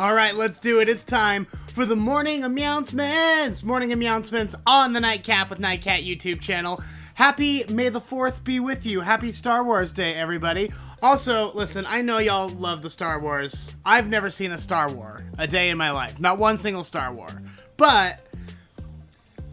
All right, let's do it. It's time for the Morning Meowncements. Morning Meowncements on the Nightcat with Nightcat YouTube channel. Happy May the 4th be with you. Happy Star Wars Day, everybody. Also, listen, I know y'all love the Star Wars. I've never seen a Star War a day in my life. Not one single Star War. But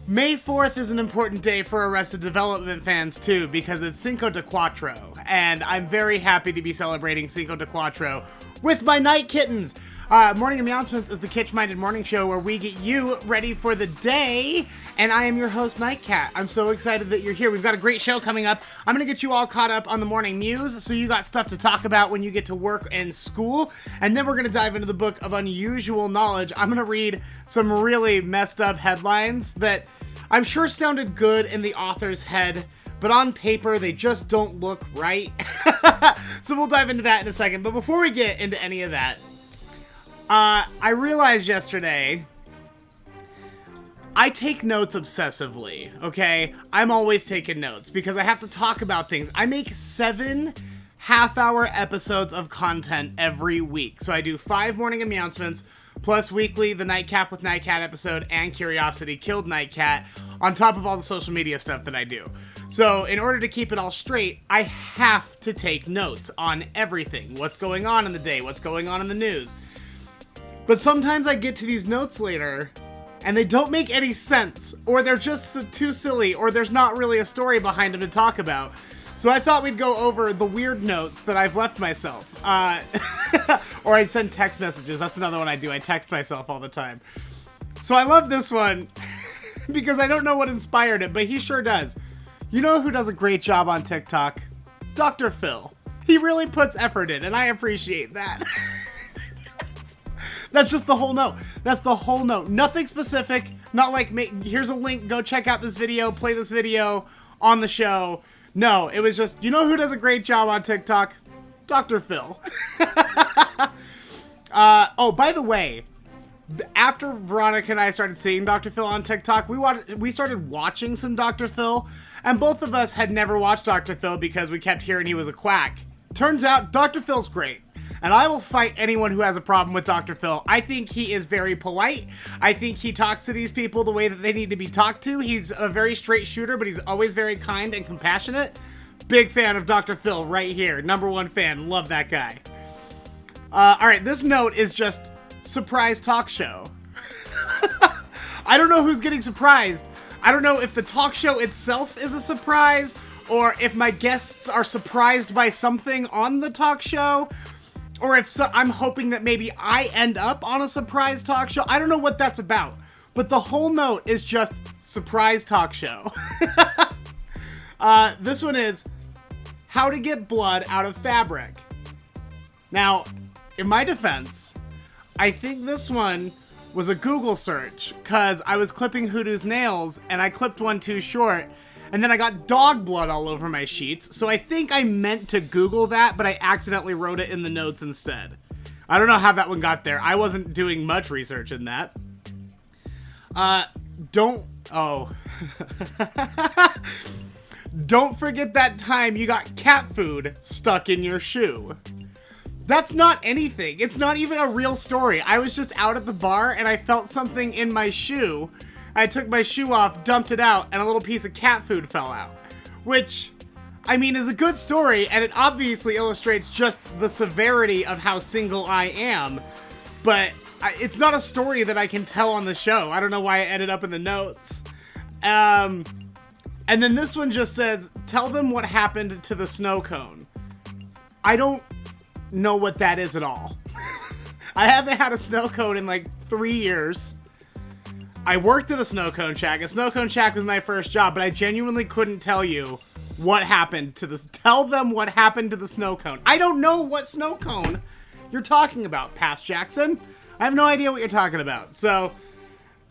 May 4th is an important day for Arrested Development fans, too, because it's Cinco de Cuatro. And I'm very happy to be celebrating Cinco de Cuatro with my night kittens. Morning Meowncements is the kitsch-minded morning show where we get you ready for the day, and I am your host, Nightcat. I'm so excited that you're here. We've got a great show coming up. I'm going to get you all caught up on the Morning Mews, so you got stuff to talk about when you get to work and school, and then we're going to dive into the book of unusual knowledge. I'm going to read some really messed up headlines that I'm sure sounded good in the author's head, but on paper, they just don't look right. So we'll dive into that in a second. But before we get into any of that, I realized yesterday, I take notes obsessively, okay? I'm always taking notes because I have to talk about things. I make 7 half-hour episodes of content every week. So I do 5 Morning Meowncements, plus weekly the Nightcat with Nightcat episode and Curiosity Killed Nightcat, on top of all the social media stuff that I do. So in order to keep it all straight, I have to take notes on everything. What's going on in the day, what's going on in the news. But sometimes I get to these notes later, and they don't make any sense, or they're just too silly, or there's not really a story behind them to talk about. So I thought we'd go over the weird notes that I've left myself. Or I'd send text messages. That's another one I do. I text myself all the time. So I love this one, because I don't know what inspired it, but he sure does. You know who does a great job on TikTok? Dr. Phil. He really puts effort in, and I appreciate that. That's just the whole note. That's the whole note. Nothing specific. Not like, here's a link, go check out this video, play this video on the show. No, it was just, you know who does a great job on TikTok? Dr. Phil. Oh, by the way, after Veronica and I started seeing Dr. Phil on TikTok, we started watching some Dr. Phil, and both of us had never watched Dr. Phil because we kept hearing he was a quack. Turns out, Dr. Phil's great. And I will fight anyone who has a problem with Dr. Phil. I think he is very polite. I think he talks to these people the way that they need to be talked to. He's a very straight shooter, but he's always very kind and compassionate. Big fan of Dr. Phil right here. #1 fan. Love that guy. All right, this note is just surprise talk show. I don't know who's getting surprised. I don't know if the talk show itself is a surprise or if my guests are surprised by something on the talk show. Or if I'm hoping that maybe I end up on a surprise talk show. I don't know what that's about. But the whole note is just surprise talk show. This one is how to get blood out of fabric. Now, in my defense, I think this one was a Google search because I was clipping Hoodoo's nails and I clipped one too short. And then I got dog blood all over my sheets, so I think I meant to Google that, but I accidentally wrote it in the notes instead. I don't know how that one got there. I wasn't doing much research in that. Don't forget that time you got cat food stuck in your shoe. That's not anything. It's not even a real story. I was just out at the bar and I felt something in my shoe. I took my shoe off, dumped it out, and a little piece of cat food fell out. Which, I mean, is a good story, and it obviously illustrates just the severity of how single I am. But it's not a story that I can tell on the show. I don't know why it ended up in the notes. And then this one just says, tell them what happened to the snow cone. I don't know what that is at all. I haven't had a snow cone in like 3 years. I worked at a snow cone shack. A snow cone shack was my first job, but I genuinely couldn't tell you what happened to this. Tell them what happened to the snow cone. I don't know what snow cone you're talking about, Past Jackson. I have no idea what you're talking about. So,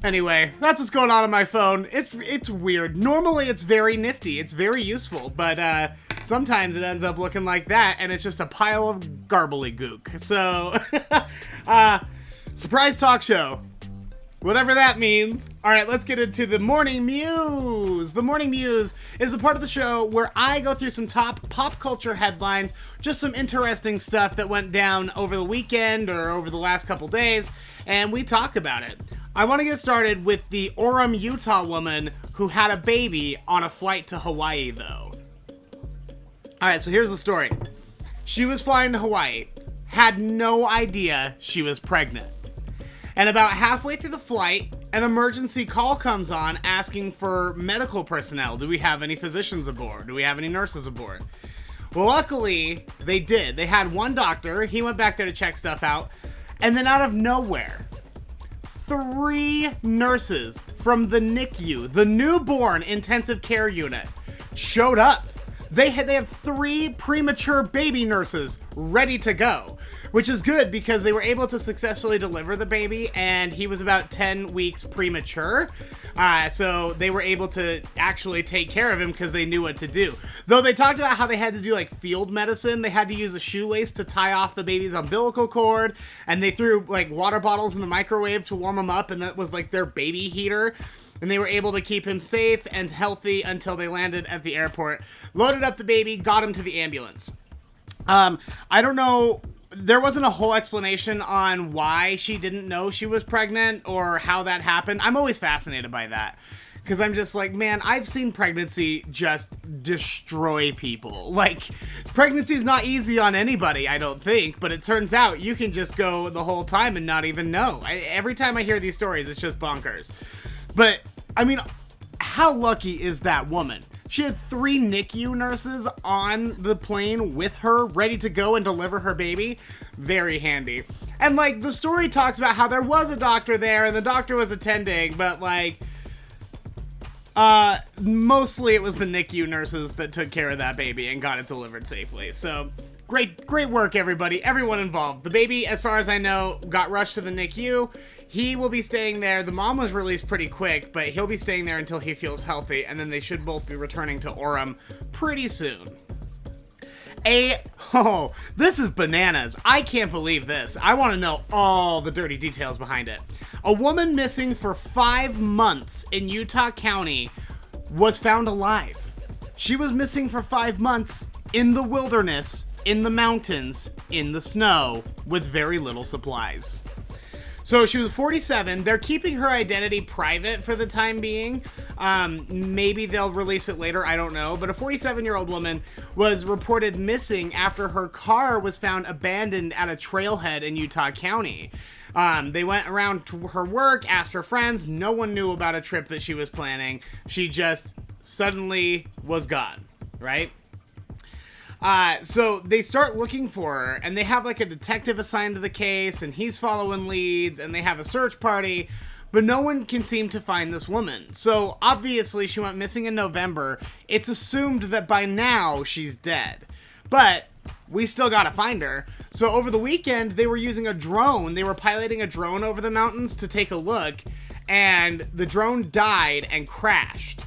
anyway, that's what's going on my phone. It's weird. Normally, it's very nifty. It's very useful, but sometimes it ends up looking like that, and it's just a pile of garbly gook. So, surprise talk show. Whatever that means. All right, let's get into the Morning Mews. The Morning Mews is the part of the show where I go through some top pop culture headlines, just some interesting stuff that went down over the weekend or over the last couple days, and we talk about it. I want to get started with the Orem, Utah woman who had a baby on a flight to Hawaii, though. All right, so here's the story. She was flying to Hawaii, had no idea she was pregnant. And about halfway through the flight, an emergency call comes on asking for medical personnel. Do we have any physicians aboard? Do we have any nurses aboard? Well, luckily, they did. They had one doctor. He went back there to check stuff out. And then out of nowhere, 3 nurses from the NICU, the newborn intensive care unit, showed up. They have 3 premature baby nurses ready to go, which is good because they were able to successfully deliver the baby, and he was about 10 weeks premature. So they were able to actually take care of him because they knew what to do. Though they talked about how they had to do like field medicine. They had to use a shoelace to tie off the baby's umbilical cord, and they threw like water bottles in the microwave to warm him up, and that was like their baby heater. And they were able to keep him safe and healthy until they landed at the airport, loaded up the baby, got him to the ambulance. I don't know, there wasn't a whole explanation on why she didn't know she was pregnant or how that happened. I'm always fascinated by that, because I'm just like, man, I've seen pregnancy just destroy people. Like, pregnancy's not easy on anybody, I don't think, but it turns out you can just go the whole time and not even know. Every time I hear these stories, it's just bonkers. But, I mean, how lucky is that woman? She had 3 NICU nurses on the plane with her, ready to go and deliver her baby. Very handy. And, like, the story talks about how there was a doctor there, and the doctor was attending, but, like, mostly it was the NICU nurses that took care of that baby and got it delivered safely. So, great work, everybody. Everyone involved. The baby, as far as I know, got rushed to the NICU. He will be staying there. The mom was released pretty quick, but he'll be staying there until he feels healthy, and then they should both be returning to Orem pretty soon. This is bananas. I can't believe this. I want to know all the dirty details behind it. A woman missing for 5 months in Utah County was found alive. She was missing for 5 months in the wilderness, in the mountains, in the snow, with very little supplies. So she was 47. They're keeping her identity private for the time being. Maybe they'll release it later, I don't know. But a 47-year-old woman was reported missing after her car was found abandoned at a trailhead in Utah County. They went around to her work, asked her friends. No one knew about a trip that she was planning. She just suddenly was gone, right? So they start looking for her, and they have like a detective assigned to the case, and he's following leads, and they have a search party, but no one can seem to find this woman. So obviously she went missing in November. It's assumed that by now she's dead, but we still gotta find her. So over the weekend, they were using a drone. They were piloting a drone over the mountains to take a look, and the drone died and crashed.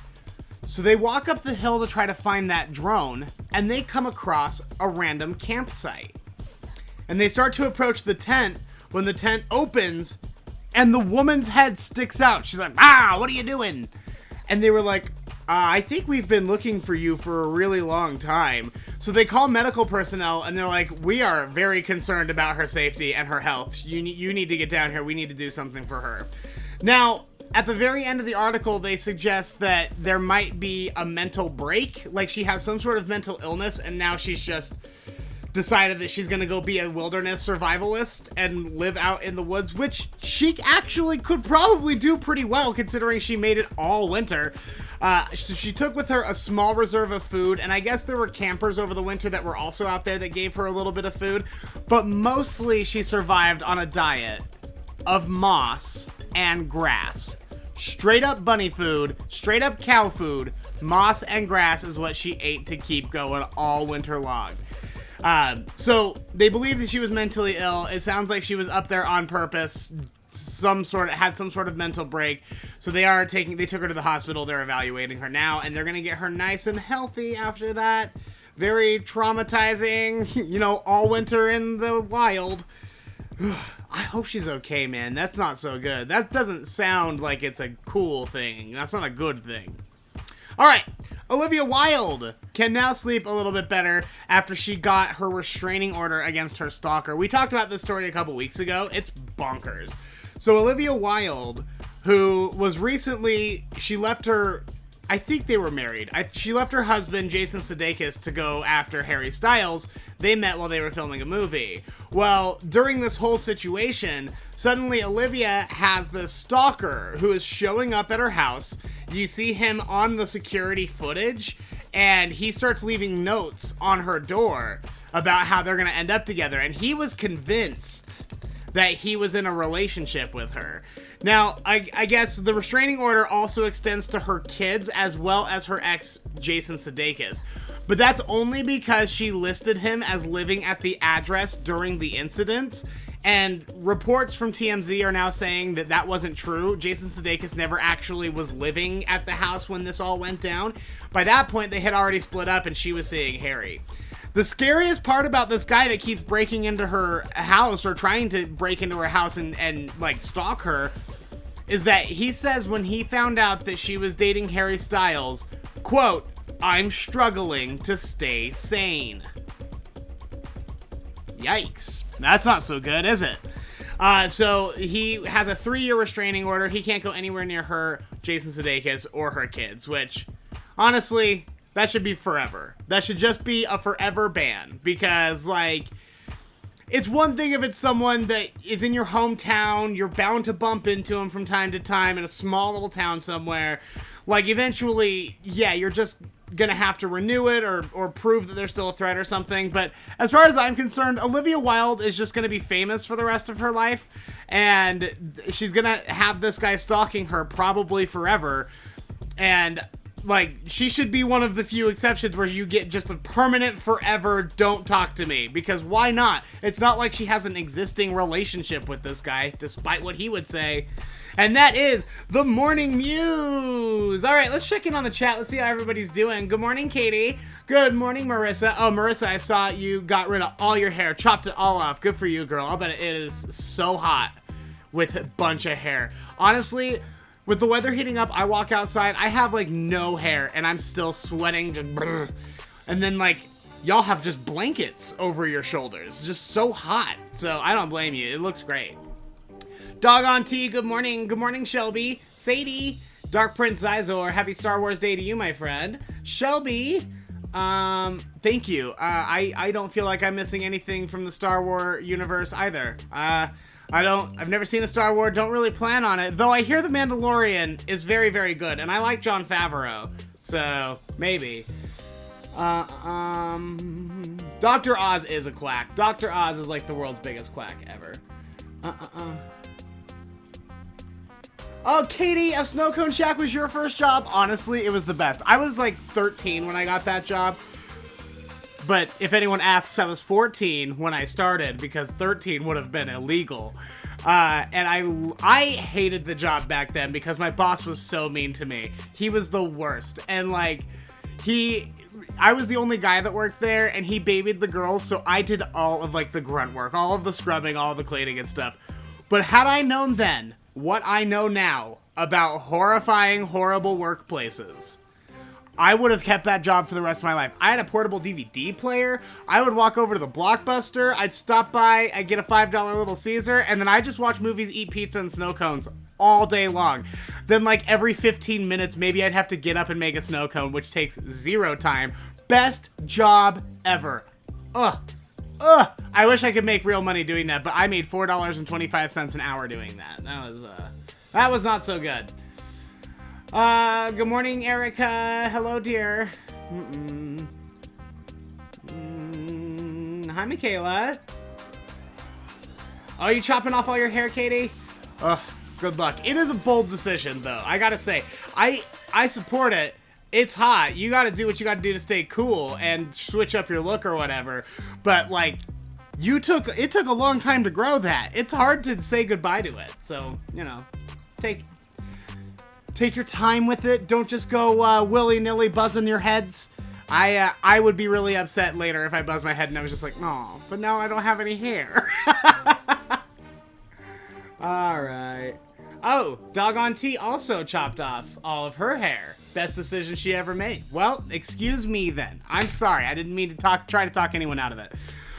So they walk up the hill to try to find that drone, and they come across a random campsite. And they start to approach the tent when the tent opens, and the woman's head sticks out. She's like, what are you doing? And they were like, I think we've been looking for you for a really long time. So they call medical personnel, and they're like, we are very concerned about her safety and her health. You need to get down here. We need to do something for her. Now, at the very end of the article, they suggest that there might be a mental break, like she has some sort of mental illness, and now she's just decided that she's gonna go be a wilderness survivalist and live out in the woods, which she actually could probably do pretty well considering she made it all winter. So she took with her a small reserve of food, and I guess there were campers over the winter that were also out there that gave her a little bit of food, but mostly she survived on a diet of moss and grass. Straight up bunny food, straight up cow food, moss and grass is what she ate to keep going all winter long. So they believe that she was mentally ill. It sounds like she was up there on purpose, had some sort of mental break. So they took her to the hospital. They're evaluating her now, and they're going to get her nice and healthy after that. Very traumatizing, all winter in the wild. I hope she's okay, man. That's not so good. That doesn't sound like it's a cool thing. That's not a good thing. All right. Olivia Wilde can now sleep a little bit better after she got her restraining order against her stalker. We talked about this story a couple weeks ago. It's bonkers. So Olivia Wilde, who was recently, she left her, I think they were married. She left her husband, Jason Sudeikis, to go after Harry Styles. They met while they were filming a movie. Well, during this whole situation, suddenly Olivia has this stalker who is showing up at her house. You see him on the security footage, and he starts leaving notes on her door about how they're going to end up together. And he was convinced that he was in a relationship with her. Now, I guess the restraining order also extends to her kids as well as her ex, Jason Sudeikis. But that's only because she listed him as living at the address during the incident. And reports from TMZ are now saying that that wasn't true. Jason Sudeikis never actually was living at the house when this all went down. By that point, they had already split up and she was seeing Harry. The scariest part about this guy that keeps breaking into her house or trying to break into her house and like stalk her is that he says when he found out that she was dating Harry Styles, quote, "I'm struggling to stay sane." Yikes. That's not so good, is it? So he has a 3-year restraining order. He can't go anywhere near her, Jason Sudeikis, or her kids, which, honestly, that should be forever. That should just be a forever ban. Because, like, it's one thing if it's someone that is in your hometown, you're bound to bump into them from time to time in a small little town somewhere. Like, eventually, yeah, you're just gonna have to renew it or prove that they're still a threat or something. But as far as I'm concerned, Olivia Wilde is just gonna be famous for the rest of her life, and she's gonna have this guy stalking her probably forever. And like, she should be one of the few exceptions where you get just a permanent forever don't talk to me, because why not? It's not like she has an existing relationship with this guy, despite what he would say. And that is the Morning Mews. All right, let's check in on the chat. Let's see how everybody's doing. Good morning, Katie. Good morning, Marissa. Oh, Marissa, I saw you got rid of all your hair, chopped it all off. Good for you, girl. I'll bet it is so hot with a bunch of hair. Honestly, with the weather heating up, I walk outside, I have like no hair and I'm still sweating. Just brrr. And then like, y'all have just blankets over your shoulders. It's just so hot. So I don't blame you. It looks great. Dog on Tea, good morning. Good morning, Shelby. Sadie. Dark Prince Zizor, happy Star Wars Day to you, my friend. Shelby, thank you. I don't feel like I'm missing anything from the Star Wars universe either. I've never seen a Star Wars, don't really plan on it, though I hear The Mandalorian is very, very good, and I like Jon Favreau, so maybe. Dr. Oz is a quack. Dr. Oz is like the world's biggest quack ever. Oh, Katie, a snow cone shack was your first job? Honestly, it was the best. I was like 13 when I got that job. But if anyone asks, I was 14 when I started because 13 would have been illegal. And I hated the job back then because my boss was so mean to me. He was the worst. And like, I was the only guy that worked there, and he babied the girls, so I did all of like the grunt work, all of the scrubbing, all of the cleaning and stuff. But had I known then what I know now about horrifying, horrible workplaces, I would have kept that job for the rest of my life. I had a portable DVD player. I would walk over to the Blockbuster. I'd stop by. I'd get a $5 Little Caesar. And then I'd just watch movies, eat pizza, and snow cones all day long. Then like every 15 minutes, maybe I'd have to get up and make a snow cone, which takes 0 time. Best job ever. Ugh. I wish I could make real money doing that, but I made $4.25 an hour doing that. That was not so good. Good morning, Erica. Hello, dear. Hi, Michaela. Oh, you chopping off all your hair, Katie? Ugh, good luck. It is a bold decision, though. I gotta say, I support it. It's hot. You gotta do what you gotta do to stay cool and switch up your look or whatever. But, like, it took a long time to grow that. It's hard to say goodbye to it. So, you know, take your time with it. Don't just go willy-nilly buzzing your heads. I would be really upset later if I buzzed my head and I was just like, no, but now I don't have any hair. All right. Oh, Doggone T also chopped off all of her hair. Best decision she ever made. Well, excuse me then. I'm sorry. I didn't mean to try to talk anyone out of it.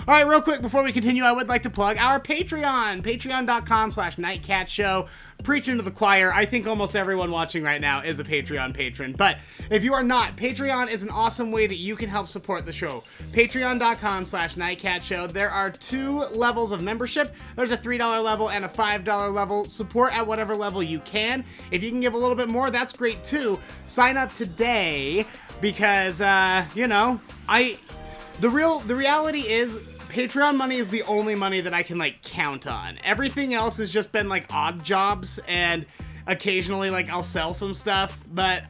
All right, real quick, before we continue, I would like to plug our Patreon. Patreon.com/NightCatShow. Preaching to the choir. I think almost everyone watching right now is a Patreon patron. But if you are not, Patreon is an awesome way that you can help support the show. Patreon.com/NightCatShow. There are 2 levels of membership. There's a $3 level and a $5 level. Support at whatever level you can. If you can give a little bit more, that's great too. Sign up today because, you know, the reality is Patreon money is the only money that I can, like, count on. Everything else has just been, like, odd jobs, and occasionally, like, I'll sell some stuff, but,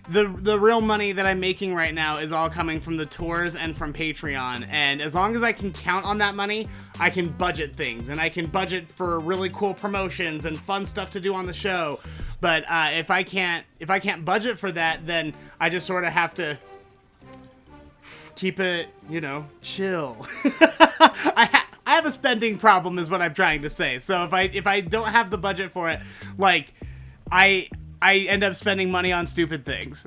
the real money that I'm making right now is all coming from the tours and from Patreon, and as long as I can count on that money, I can budget things, and I can budget for really cool promotions and fun stuff to do on the show, but, if I can't budget for that, then I just sort of have to keep it, you know, chill. I have a spending problem is what I'm trying to say. So if I don't have the budget for it, like, I end up spending money on stupid things.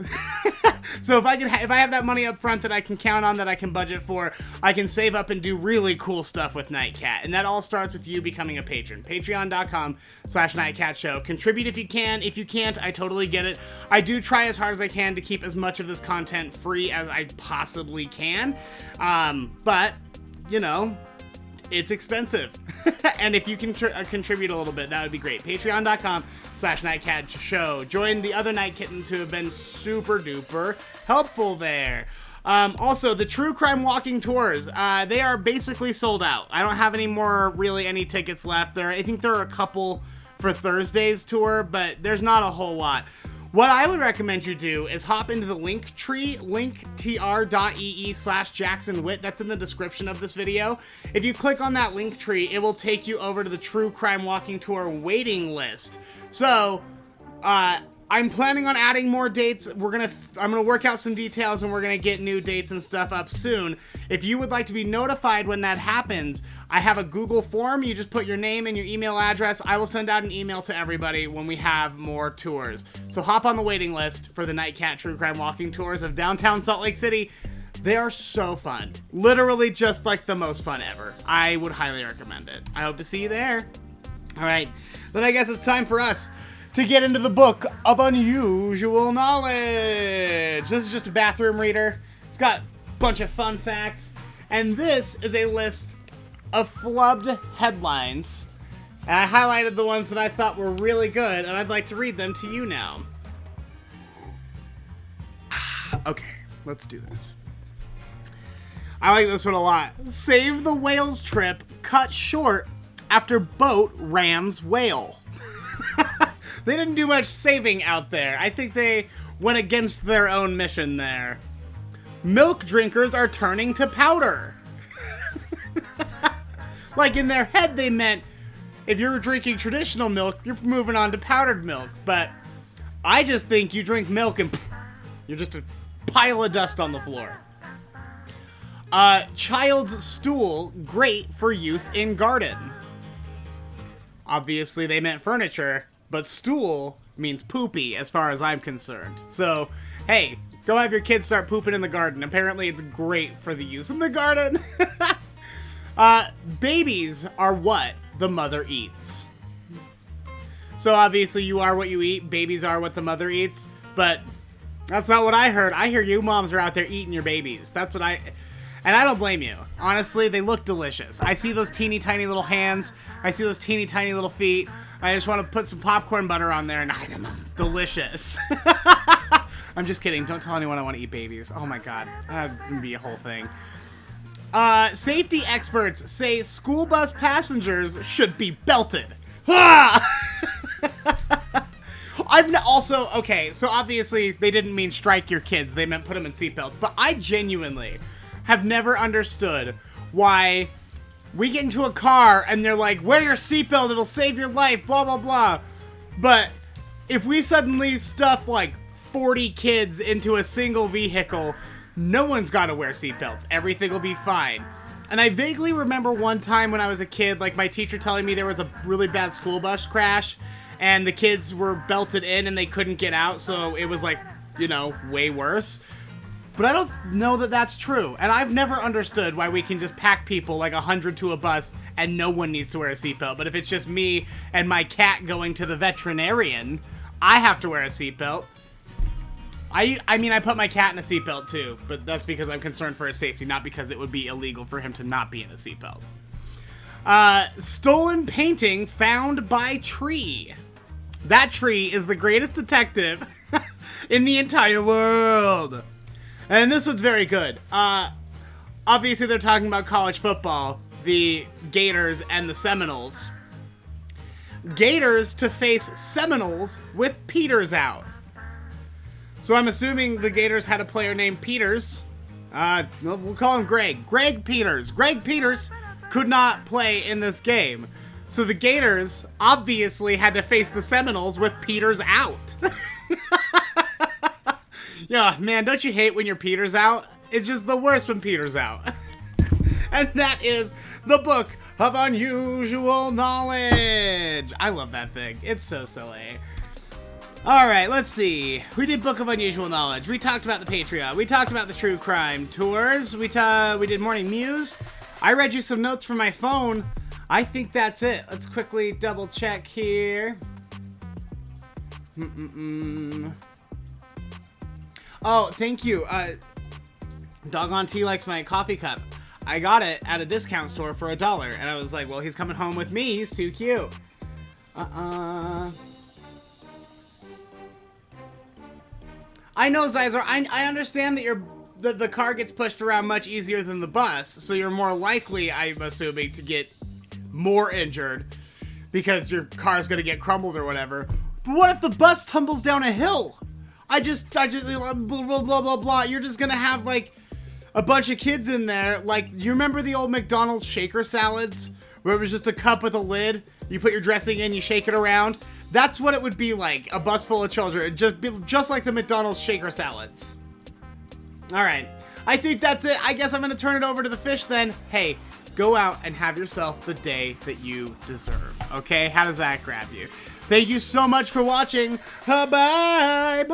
So if I have that money up front that I can count on, that I can budget for, I can save up and do really cool stuff with Nightcat. And that all starts with you becoming a patron. Patreon.com/NightCatShow. Contribute if you can. If you can't, I totally get it. I do try as hard as I can to keep as much of this content free as I possibly can. But, you know, it's expensive. And if you can contribute a little bit, that would be great. Patreon.com/NightCatShow. Join the other Night Kittens who have been super duper helpful there. Also, the True Crime Walking Tours, they are basically sold out. I don't have any tickets left. I think there are a couple for Thursday's tour, but there's not a whole lot. What I would recommend you do is hop into the link tree, linktr.ee/JacksonWitt. That's in the description of this video. If you click on that link tree, it will take you over to the True Crime Walking Tour waiting list. So, I'm planning on adding more dates. I'm gonna work out some details, and we're gonna get new dates and stuff up soon. If you would like to be notified when that happens, I have a Google form. You just put your name and your email address. I will send out an email to everybody when we have more tours. So hop on the waiting list for the Nightcat True Crime Walking Tours of downtown Salt Lake City. They are so fun. Literally just like the most fun ever. I would highly recommend it. I hope to see you there. All right, then I guess it's time for us to get into the book of unusual knowledge. This is just a bathroom reader. It's got a bunch of fun facts. And this is a list of flubbed headlines. And I highlighted the ones that I thought were really good, and I'd like to read them to you now. Okay, let's do this. I like this one a lot. Save the whale's trip cut short after boat rams whale. They didn't do much saving out there. I think they went against their own mission there. Milk drinkers are turning to powder. Like, in their head they meant if you're drinking traditional milk, you're moving on to powdered milk. But I just think you drink milk and you're just a pile of dust on the floor. Child's stool, great for use in garden. Obviously they meant furniture, but stool means poopy as far as I'm concerned. So, hey, go have your kids start pooping in the garden. Apparently it's great for the use in the garden. Babies are what the mother eats. So obviously you are what you eat. Babies are what the mother eats. But that's not what I heard. I hear you moms are out there eating your babies. That's what and I don't blame you. Honestly, they look delicious. I see those teeny tiny little hands. I see those teeny tiny little feet. I just want to put some popcorn butter on there and delicious. I'm just kidding. Don't tell anyone I want to eat babies. Oh my god. That would be a whole thing. Safety experts say school bus passengers should be belted. Okay, so obviously they didn't mean strike your kids. They meant put them in seatbelts. But I genuinely have never understood why we get into a car and they're like, wear your seatbelt, it'll save your life, blah, blah, blah. But if we suddenly stuff like 40 kids into a single vehicle, no one's got to wear seatbelts. Everything will be fine. And I vaguely remember one time when I was a kid, like my teacher telling me there was a really bad school bus crash and the kids were belted in and they couldn't get out, so it was like, you know, way worse. But I don't know that that's true. And I've never understood why we can just pack people like 100 to a bus and no one needs to wear a seatbelt. But if it's just me and my cat going to the veterinarian, I have to wear a seatbelt. I mean, I put my cat in a seatbelt too, but that's because I'm concerned for his safety, not because it would be illegal for him to not be in a seatbelt. Stolen painting found by tree. That tree is the greatest detective in the entire world. And this one's very good. Obviously, they're talking about college football, the Gators and the Seminoles. Gators to face Seminoles with Peters out. So I'm assuming the Gators had a player named Peters. We'll call him Greg. Greg Peters. Greg Peters could not play in this game. So the Gators obviously had to face the Seminoles with Peters out. Yeah, man, don't you hate when your Peters out? It's just the worst when Peters out. And that is the Book of Unusual Knowledge. I love that thing. It's so silly. All right, let's see. We did Book of Unusual Knowledge. We talked about the Patreon. We talked about the true crime tours. We did Morning Mews. I read you some notes from my phone. I think that's it. Let's quickly double check here. Oh, thank you. Doggone T likes my coffee cup. I got it at a discount store for $1, and I was like, well, he's coming home with me. He's too cute. I know, Zizor. I understand that the car gets pushed around much easier than the bus, so you're more likely, I'm assuming, to get more injured because your car's gonna get crumbled or whatever. But what if the bus tumbles down a hill? I just blah, blah, blah, blah, blah. You're just gonna have, like, a bunch of kids in there. Like, you remember the old McDonald's shaker salads? Where it was just a cup with a lid? You put your dressing in, you shake it around? That's what it would be like, a bus full of children. Just like the McDonald's shaker salads. Alright, I think that's it. I guess I'm gonna turn it over to the fish then. Hey, go out and have yourself the day that you deserve. Okay, how does that grab you? Thank you so much for watching. Bye-bye.